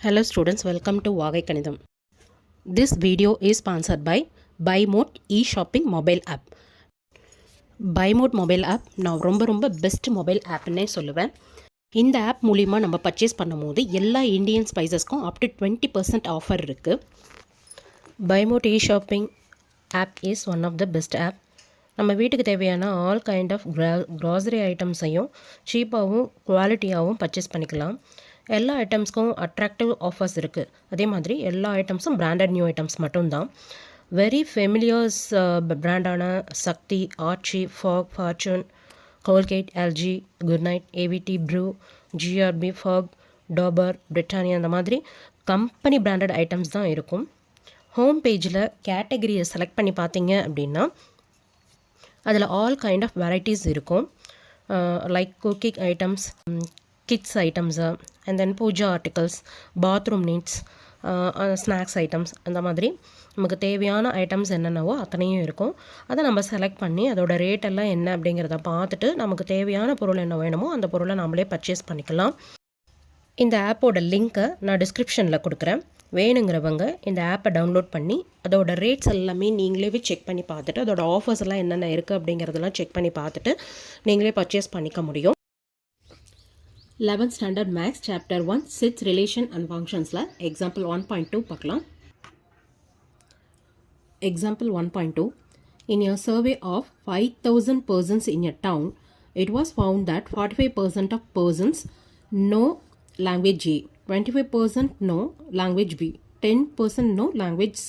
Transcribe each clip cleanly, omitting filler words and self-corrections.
Hello students, welcome to Vagai Kanidam. This video is sponsored by BuyMode e-shopping mobile app. BuyMode mobile app நான் ரொம்ப best mobile Apne சொல்லுவேன். இந்த app மூலிமா நம்ம purchase பண்ணும்போது எல்லா இந்தியன் ஸ்பைசஸ்க்கும் அப் டு 20% ஆஃபர் இருக்குது. BuyMode e-shopping app is one of the best app. நம்ம வீட்டுக்கு தேவையான ஆல் கைண்ட் ஆஃப் க்ராசரி ஐட்டம்ஸையும் சீப்பாகவும் குவாலிட்டியாகவும் பர்ச்சேஸ் பண்ணிக்கலாம். எல்லா ஐட்டம்ஸ்க்கும் அட்ராக்டிவ் ஆஃபர்ஸ் இருக்குது. அதே மாதிரி எல்லா ஐட்டம்ஸும் பிராண்டட் நியூ ஐட்டம்ஸ் மட்டும்தான். வெரி ஃபெமிலியர்ஸ் பிராண்டான சக்தி, ஆர்ச்சி, Fogg, Fortune, Colgate, LG, Good Knight, AVT, Bru, GRB, Fogg, Dabur, Britannia அந்த மாதிரி கம்பெனி பிராண்டட் ஐட்டம்ஸ் தான் இருக்கும். ஹோம் பேஜில் கேட்டகரியை செலக்ட் பண்ணி பார்த்தீங்க அப்படின்னா அதில் ஆல் கைண்ட் ஆஃப் வெரைட்டிஸ் இருக்கும். Like cooking items, kids items, and then puja articles, bathroom needs, snacks items, அந்த மாதிரி நமக்கு தேவையான ஐட்டம்ஸ் என்னென்னவோ அத்தனையும் இருக்கும். அதை நம்ம செலக்ட் பண்ணி அதோட ரேட் எல்லாம் என்ன அப்படிங்கிறத பார்த்துட்டு நமக்கு தேவையான பொருள் என்ன வேணுமோ அந்த பொருளை நம்மளே பர்ச்சேஸ் பண்ணிக்கலாம். இந்த ஆப்போட லிங்க்கை நான் டிஸ்கிரிப்ஷனில் கொடுக்குறேன். வேணுங்கிறவங்க இந்த ஆப்பை டவுன்லோட் பண்ணி அதோட ரேட்ஸ் எல்லாமே நீங்களே செக் பண்ணி பார்த்துட்டு அதோட ஆஃபர்ஸ் எல்லாம் என்னென்ன இருக்குது அப்படிங்கிறதெல்லாம் செக் பண்ணி பார்த்துட்டு நீங்களே பர்ச்சேஸ் பண்ணிக்க முடியும். 11th Standard Max Chapter 1 Sets Relation and Functionsல Example 1.2 பார்க்கலாம். Example 1.2 In a survey of 5,000 persons in a town, it was found that 45% of persons know language A, 25% know language B, 10% know language C.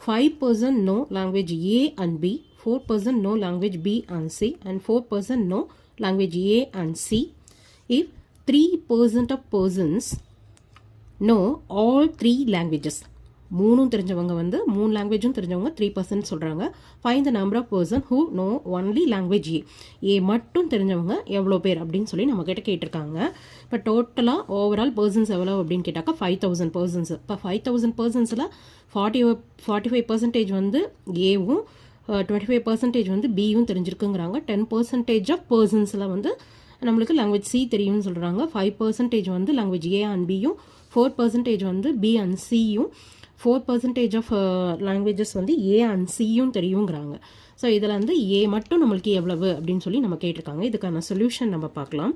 5% know language A and B, 4% know language B and C, and 4% know language A and C. If 3% of persons know all 3 languages, மூணும் தெரிஞ்சவங்க வந்து 3 லாங்குவேஜும் தெரிஞ்சவங்க 3% சொல்கிறாங்க. Find the number of person who know only language A மட்டும் தெரிஞ்சவங்க எவ்வளோ பேர் அப்படின்னு சொல்லி நம்மக்கிட்ட கேட்டிருக்காங்க. இப்போ டோட்டலாக ஓவரால் பர்சன்ஸ் எவ்வளோ அப்படின்னு கேட்டாக்கா 5,000 பர்சன்ஸ். இப்போ 5,000 பர்சன்ஸில் 45% வந்து ஏவும் 25% வந்து பியும் தெரிஞ்சிருக்குங்கிறாங்க. 10% ஆஃப் பர்சன்ஸில் வந்து நம்மளுக்கு லாங்குவேஜ் சி தெரியும்னு சொல்கிறாங்க. 5% வந்து லாங்குவேஜ் ஏ அண்ட் பியும், 4% வந்து பி அண்ட் சியும், 4% ஆஃப் லாங்குவேஜஸ் வந்து ஏ அண்ட் சியும் தெரியுங்கிறாங்க. ஸோ இதில் வந்து ஏ மட்டும் நம்மளுக்கு எவ்வளவு அப்படின்னு சொல்லி நம்ம கேட்டிருக்காங்க. இதுக்கான சொல்யூஷன் நம்ம பார்க்கலாம்.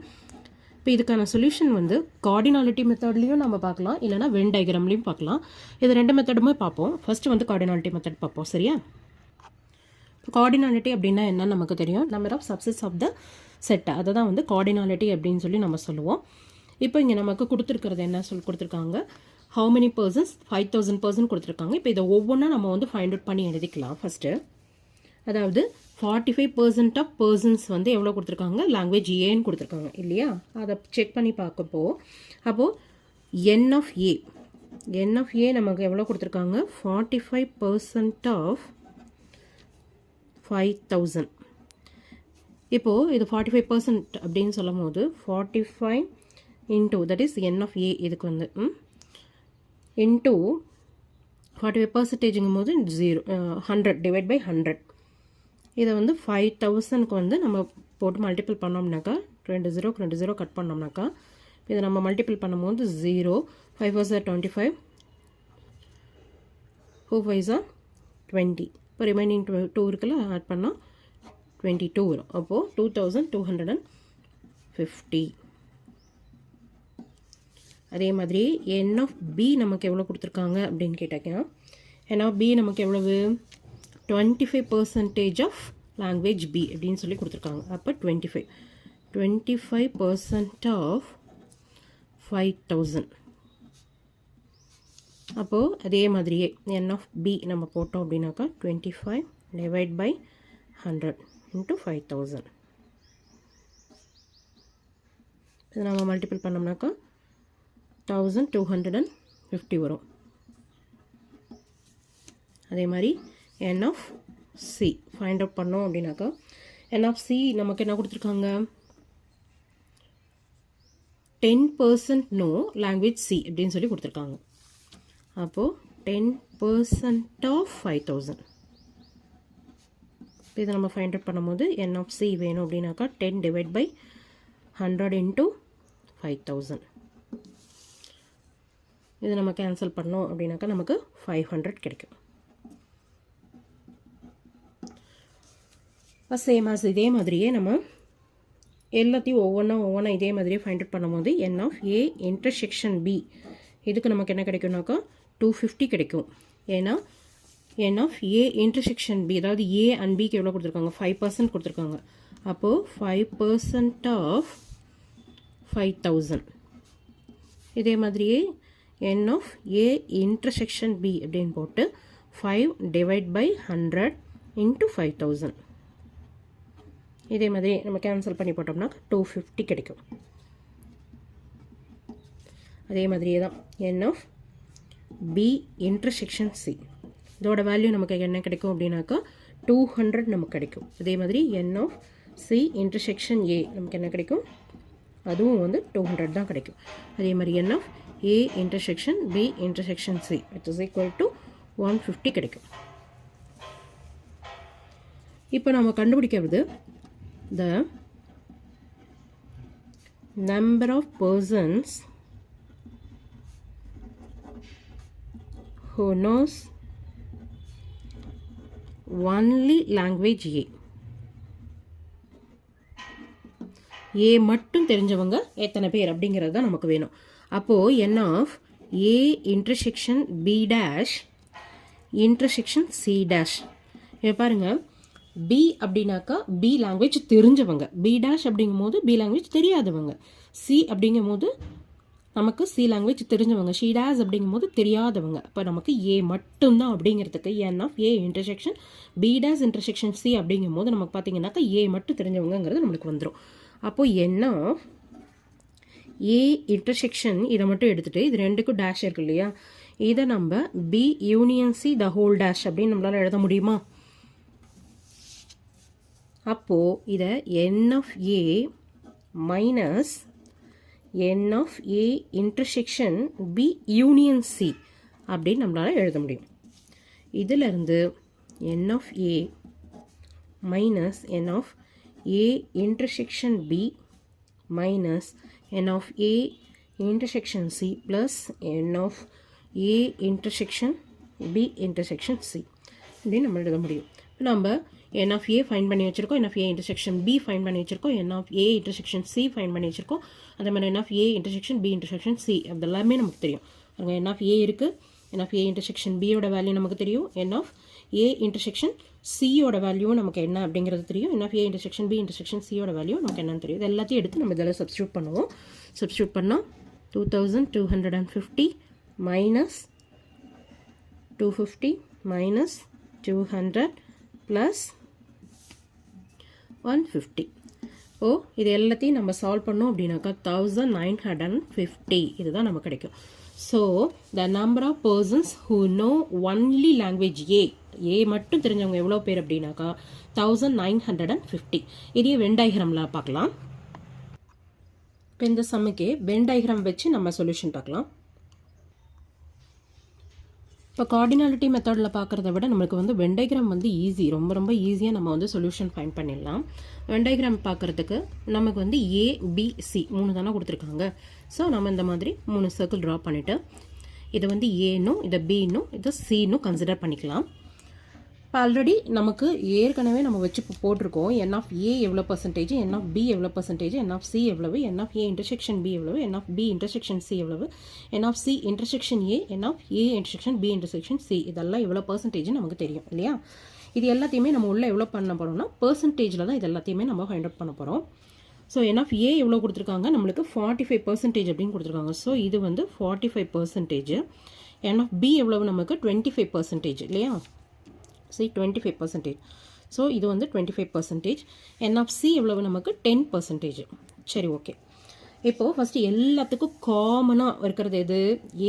இப்போ இதுக்கான சொல்யூஷன் வந்து கார்டினாலிட்டி மெத்தட்லையும் நம்ம பார்க்கலாம், இல்லைனா வென் டயக்ராம்லையும் பார்க்கலாம். இது ரெண்டு மெத்தடுமே பார்ப்போம். ஃபர்ஸ்ட் வந்து கார்டினாலிட்டி மெத்தட் பார்ப்போம். சரியா? கார்டினாலிட்டி அப்படின்னா என்னன்னு நமக்கு தெரியும். Number of subsets of the set, அதை தான் வந்து கார்டினாலிட்டி அப்படின்னு சொல்லி நம்ம சொல்லுவோம். இப்போ இங்கே நமக்கு கொடுத்துருக்கிறது என்ன சொல்லி கொடுத்துருக்காங்க, ஹவு மெனி பர்சன்ஸ், 5,000 பர்சன் கொடுத்துருக்காங்க. இப்போ இதை ஒவ்வொன்றா நம்ம வந்து ஃபைண்ட் அவுட் பண்ணி எழுதிக்கலாம். ஃபஸ்ட்டு அதாவது 45% ஆஃப் பர்சன்ஸ் வந்து எவ்வளோ கொடுத்துருக்காங்க, லாங்குவேஜ் ஏன்னு கொடுத்துருக்காங்க இல்லையா? அதை செக் பண்ணி பார்க்கப்போ அப்போது என் ஆஃப் ஏ நமக்கு எவ்வளோ கொடுத்துருக்காங்க, 45% ஆஃப் 5,000. இப்போது இது 45% அப்படின்னு சொல்லும் போது 45 into that is n of A, இதுக்கு வந்து இன்டூ 45%ங்கும் போது 100 டிவைட் பை 100. இதை வந்து 5,000க்கு வந்து நம்ம போட்டு மல்டிபிள் பண்ணோம்னாக்கா 2 கட் பண்ணோம்னாக்கா இதை நம்ம மல்டிபிள் பண்ணும்போது 0, 5 4 25, 4 5 20. இப்போ ரிமைனிங் 2 இருக்குல்ல, ஆட் பண்ணால் 22 வரும். அப்போது 2,250. அதே மாதிரி என் ஆஃப் பி நமக்கு எவ்வளோ கொடுத்துருக்காங்க அப்படின்னு கேட்டாங்கன்னா என் ஆஃப் பி நமக்கு எவ்வளவு, 25% ஆஃப் லாங்குவேஜ் பி அப்படின்னு சொல்லி கொடுத்துருக்காங்க. அப்போ 25% ஆஃப் 5,000. அப்போது அதே மாதிரியே என் ஆஃப் பி நம்ம போட்டோம் அப்படின்னாக்கா 25 டிவைட் பை 100 இன்ட்டு 5,000. இது நம்ம மல்டிபிள் பண்ணோம்னாக்கா 1,250 வரும். அதே மாதிரி என் ஆஃப் சி ஃபைண்ட் அவுட் பண்ணோம் அப்படின்னாக்கா என் ஆஃப் சி நமக்கு என்ன கொடுத்துருக்காங்க, 10% நோ லாங்குவேஜ் சி அப்படின்னு சொல்லி கொடுத்துருக்காங்க. அப்போது 10% ஆஃப் 5,000. இதை நம்ம ஃபைண்ட் அவுட் பண்ணும்போது என் ஆஃப் சி வேணும் அப்படின்னாக்கா 10 டிவைட் பை 100 இன்ட்டு 5,000. இது நம்ம கேன்சல் பண்ணோம் அப்படின்னாக்கா நமக்கு 500 கிடைக்கும். சேம் ஆஸ் இதே மாதிரியே நம்ம எல்லாத்தையும் ஒவ்வொன்றா இதே மாதிரியே ஃபைண்ட் அவுட் பண்ணும்போது n of a intersection b இதுக்கு நமக்கு என்ன கிடைக்கும்னாக்கா 250 கிடைக்கும். ஏன்னா n of a intersection b அதாவது a and bக்கு எவ்வளோ கொடுத்துருக்காங்க 5% கொடுத்துருக்காங்க. அப்போது 5% ஆஃப் 5000. இதே மாதிரியே n of a intersection b அப்படின்னு போட்டு 5 டிவைட் பை 100 இன்ட்டு 5000. இதே மாதிரி நம்ம கேன்சல் பண்ணி போட்டோம்னா 250 கிடைக்கும். அதே மாதிரியே தான் n of b intersection c இதோட வேல்யூ நமக்கு என்ன கிடைக்கும் அப்படின்னாக்கா 200 நமக்கு கிடைக்கும். அதே மாதிரி n of c intersection a நமக்கு என்ன கிடைக்கும், அதுவும் வந்து 200 தான் கிடைக்கும். அதே மாதிரி n of a intersection b intersection c which is equal to 150 கிடைக்கும். இப்போ நம்ம கண்டுபிடிக்கிறது the number of persons who knows only language A. A மட்டும் தெரிஞ்சவங்க எத்தனை பேர் அப்படிங்கிறது தான் நமக்கு வேணும். அப்போது n of A intersection B dash intersection C dash. இப்போ பாருங்கள், பி அப்படின்னாக்கா பி லாங்குவேஜ் தெரிஞ்சவங்க, பி டேஷ் அப்படிங்கும் போது பி லாங்குவேஜ் தெரியாதவங்க, சி அப்படிங்கும் போது நமக்கு சி லாங்குவேஜ் தெரிஞ்சவங்க, ஷீ டேஷ் அப்படிங்கும் போது தெரியாதவங்க. இப்போ நமக்கு ஏ மட்டும்தான் அப்படிங்கிறதுக்கு n of A intersection b dash intersection c அப்படிங்கும் போது நமக்கு பார்த்தீங்கன்னாக்கா ஏ மட்டும் தெரிஞ்சவங்கிறது நம்மளுக்கு வந்துடும். அப்போது n of A இன்டர்செக்ஷன் இதை மட்டும் எடுத்துகிட்டு இது ரெண்டுக்கும் டேஷ் இருக்கு இல்லையா, இதை நம்ம b union c the whole dash அப்படின்னு நம்மளால் எழுத முடியுமா? அப்போது இதை n of A minus n of A intersection B union C அப்படின்னு நம்மளால் எழுத முடியும். இதிலிருந்து n of A minus n of A intersection B minus n of A intersection C plus n of A intersection B intersection C அப்படின்னு நம்ம எழுத முடியும். நம்ம n of A ஃபைண்ட் பண்ணி வச்சுருக்கோம், n of A intersection B find பண்ணி வச்சுருக்கோம், n of A intersection C find பண்ணி வச்சுருக்கோம். அதே மாதிரி n of A intersection B intersection C அதெல்லாமே நமக்கு தெரியும். அங்கே n of A இருக்குது, n of A இன்டர்செக்ஷன் Bயோட வேல்யூ நமக்கு தெரியும், n of A இன்டர்செக்ஷன் Cயோட வேல்யூவும் நமக்கு என்ன அப்படிங்கிறது தெரியும், n of A intersection B intersection Cயோட வேல்யூ நமக்கு என்னன்னு தெரியும். இது எல்லாத்தையும் எடுத்து நம்ம இதெல்லாம் சப்ஸ்டியூட் பண்ணுவோம். சப்ஸ்டியூட் பண்ணால் 2250 மைனஸ் 250 மைனஸ் 200 ப்ளஸ் 150. ஓ இது எல்லாத்தையும் நம்ம சால்வ் பண்ணோம் அப்படின்னாக்கா 1950 இதுதான் நமக்கு கிடைக்கும். So the number of persons who know only language A மட்டும் தெரிஞ்சவங்க எவ்வளோ பேர் அப்படின்னாக்கா 1950. இதே வென் டயக்ராமில் பார்க்கலாம். இப்போ இந்த சம்முக்கே வென் டயக்ராம் வச்சு நம்ம சொல்யூஷன் பார்க்கலாம். இப்போ கார்டினாலிட்டி மெத்தடில் பார்க்குறத விட நம்மளுக்கு வந்து வென் டயக்ராம் வந்து ஈஸி, ரொம்ப ரொம்ப ஈஸியாக நம்ம வந்து சொல்யூஷன் ஃபைண்ட் பண்ணிடலாம். வென் டயக்ராம் பார்க்குறதுக்கு நமக்கு வந்து ABC 3 தானே கொடுத்துருக்காங்க. ஸோ நம்ம இந்த மாதிரி 3 சர்க்கிள் ட்ரா பண்ணிவிட்டு இதை வந்து ஏன்னும் இதை பின்னும் இதை சின்னும் கன்சிடர் பண்ணிக்கலாம். இப்போ ஆல்ரெடி நமக்கு ஏற்கனவே நம்ம வச்சு போட்டிருக்கோம் n of A எவ்வளோ பர்சன்டேஜ், n of B எவ்வளோ பர்சன்டேஜ், n of C எவ்வளவு, n of A intersection B எவ்வளவு, n of B intersection C எவ்வளவு, n of C intersection A, n of A intersection B intersection C இதெல்லாம் எவ்வளோ percentage நமக்கு தெரியும் இல்லையா. இது எல்லாத்தையுமே நம்ம உள்ள எவ்வளோ பண்ண போகிறோம்னா பர்சன்டேஜில் தான் இது எல்லாத்தையுமே நம்ம ஃபைண்ட் அவுட் பண்ண போகிறோம். ஸோ n of A எவ்வளோ கொடுத்துருக்காங்க, நம்மளுக்கு 45% அப்படின்னு கொடுத்துருக்காங்க. ஸோ இது வந்து 45%. n of B எவ்வளவு நமக்கு 25% இல்லையா. See 25%. ஸோ இது வந்து 25%. n of C எவ்வளவு நமக்கு 10%. சரி ஓகே. இப்போது ஃபஸ்ட்டு எல்லாத்துக்கும் காமனாக இருக்கிறது எது,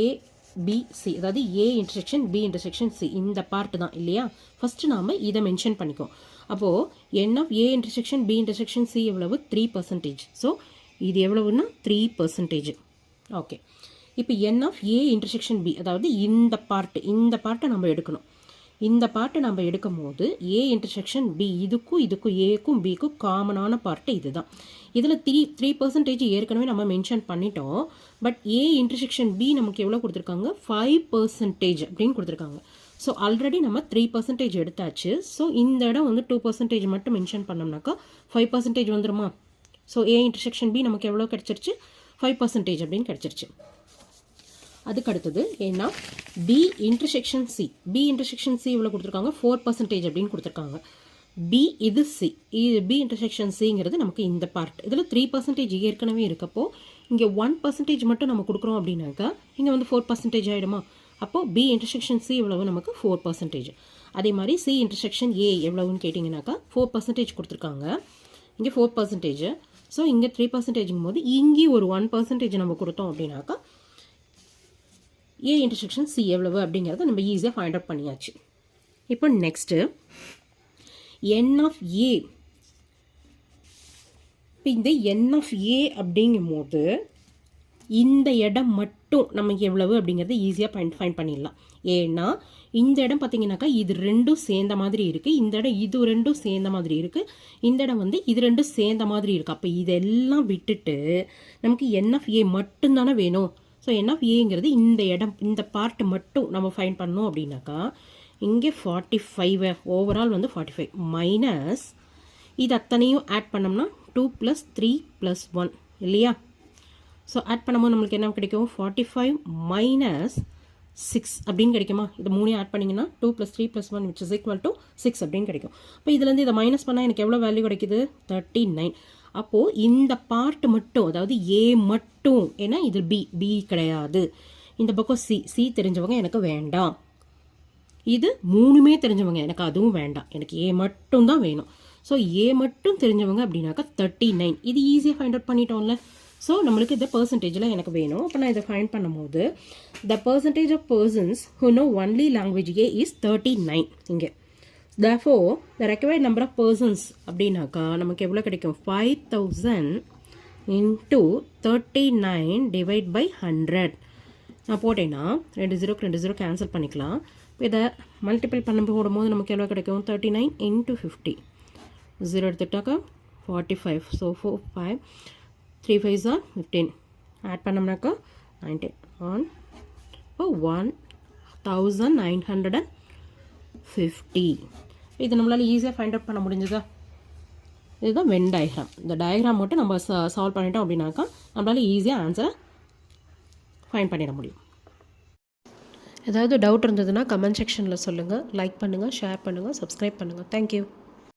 ABC அதாவது A intersection B intersection C இந்த பார்ட் தான் இல்லையா. ஃபஸ்ட்டு நாம் இதை மென்ஷன் பண்ணிக்கோம். அப்போது n of A intersection B intersection C எவ்வளவு 3%. ஸோ இது எவ்வளவுன்னா 3%. ஓகே. இப்போ n of A intersection B அதாவது இந்த பார்ட்டை நம்ம எடுக்கணும். இந்த பார்ட்டை நம்ம எடுக்கும் போது ஏ இன்டர்செக்ஷன் பி, இதுக்கும் ஏக்கும் பிக்கும் காமனான பார்ட்டு இதுதான். இதில் 3% ஏற்கனவே நம்ம மென்ஷன் பண்ணிட்டோம். பட் ஏ இன்டர்செக்ஷன் பி நமக்கு எவ்வளோ கொடுத்துருக்காங்க, 5% அப்படின்னு கொடுத்துருக்காங்க. ஸோ ஆல்ரெடி நம்ம 3% எடுத்தாச்சு. ஸோ இந்த இடம் வந்து 2% மட்டும் மென்ஷன் பண்ணோம்னாக்கா 5% வந்துடுமா. ஸோ ஏ இன்டர்செக்ஷன் பி நமக்கு எவ்வளோ கிடச்சிருச்சு, 5% அப்படின்னு கிடச்சிருச்சு. அதுக்கு அடுத்தது ஏன்னா b intersection c, b intersection c இவ்வளோ கொடுத்துருக்காங்க, 4% அப்படின்னு கொடுத்துருக்காங்க. பி இது சி, இது பி இன்டர்செக்ஷன் சிங்கிறது நமக்கு இந்த பார்ட். இதில் 3% ஏற்கனவே இருக்கப்போ இங்கே 1% மட்டும் நம்ம கொடுக்குறோம் அப்படின்னாக்கா இங்கே வந்து 4% ஆகிடுமா. அப்போது பி இன்டர்செக்ஷன் சி எவ்வளவு நமக்கு 4%. அதே மாதிரி சி இன்டர்செக்ஷன் ஏ எவ்வளவுன்னு கேட்டிங்கனாக்கா 4% கொடுத்துருக்காங்க, இங்கே 4%. ஸோ இங்கே 3%ங்கும் போது இங்கே ஒரு 1% நம்ம கொடுத்தோம் அப்படின்னாக்கா ஏ இன்டர்செக்ஷன் சி எவ்வளவு அப்படிங்கிறத நம்ம ஈஸியாக ஃபைண்ட் அவுட் பண்ணியாச்சு. இப்போ நெக்ஸ்ட்டு என் ஆஃப் ஏ. இப்போ இந்த என் ஆஃப் ஏ அப்படிங்கும் போது இந்த இடம் மட்டும் நமக்கு எவ்வளவு அப்படிங்கிறத ஈஸியாக ஃபைண்ட் பண்ணிடலாம். ஏன்னா இந்த இடம் பார்த்தீங்கன்னாக்கா இது ரெண்டும் சேர்ந்த மாதிரி இருக்குது, இந்த இடம் இது ரெண்டும் சேர்ந்த மாதிரி இருக்குது, இந்த இடம் வந்து இது ரெண்டும் சேர்ந்த மாதிரி இருக்குது. அப்போ இதெல்லாம் விட்டுட்டு நமக்கு என் ஆஃப் ஏ மட்டும்தானே வேணும். ஸோ என் ஆஃப் ஏங்கிறது இந்த இடம், இந்த பார்ட் மட்டும் நம்ம ஃபைண்ட் பண்ணோம் அப்படின்னாக்கா இங்கே 45, ஓவரால் வந்து 45 மைனஸ் இது அத்தனையும் ஆட் பண்ணோம்னா 2 + 3 + 1 இல்லையா. ஸோ ஆட் பண்ணும்போது நம்மளுக்கு என்ன கிடைக்கும், 45 மைனஸ் 6 அப்படின்னு கிடைக்குமா. இது மூணையும் ஆட் பண்ணிங்கன்னா 2 + 3 + 1 which is equal to 6 அப்படின்னு கிடைக்கும். இப்போ இதுலேருந்து இதை மைனஸ் பண்ணால் எனக்கு எவ்வளோ வேல்யூ கிடைக்குது, 39. அப்போது இந்த பார்ட் மட்டும், அதாவது ஏ மட்டும், ஏன்னா இது பி கிடையாது, இந்த பக்கம் சி தெரிஞ்சவங்க எனக்கு வேண்டாம், இது மூணுமே தெரிஞ்சவங்க எனக்கு அதுவும் வேண்டாம், எனக்கு ஏ மட்டும் தான் வேணும். ஸோ ஏ மட்டும் தெரிஞ்சவங்க அப்படின்னாக்கா 39. இது ஈஸியாக ஃபைண்ட் அவுட் பண்ணிட்டோம்ல. ஸோ நம்மளுக்கு இந்த பர்சன்டேஜில் எனக்கு வேணும். அப்போ நான் இதை ஃபைண்ட் பண்ணும்போது the percentage of persons who know only language A is 39 இங்கே. therefore the required number of persons அப்படின்னாக்கா நமக்கு எவ்வளோ கிடைக்கும், 5000 into 39 divide by 100. நான் போட்டேன்னா 2 0 கேன்சல் பண்ணிக்கலாம். இதை மல்டிபிள் பண்ண போடும்போது நமக்கு எவ்வளோ கிடைக்கும், 39 into 50. 0 எடுத்துட்டாக்கா 45. So 4 5 3 5 are 15. ஆட் பண்ணோம்னாக்கா 19 on. இப்போ 1950. இது நம்மளால் ஈஸியாக ஃபைண்ட் அவுட் பண்ண முடிஞ்சதா. இதுதான் வென் டயக்ராம். இந்த டயக்ராம் மட்டும் நம்ம சால்வ் பண்ணிட்டோம் அப்படின்னாக்கா நம்மளால் ஈஸியாக ஆன்சரை ஃபைண்ட் பண்ணிட முடியும். ஏதாவது டவுட் இருந்ததுன்னா கமெண்ட் செக்ஷனில் சொல்லுங்கள். லைக் பண்ணுங்கள், ஷேர் பண்ணுங்கள், சப்ஸ்கிரைப் பண்ணுங்கள். தேங்க்யூ.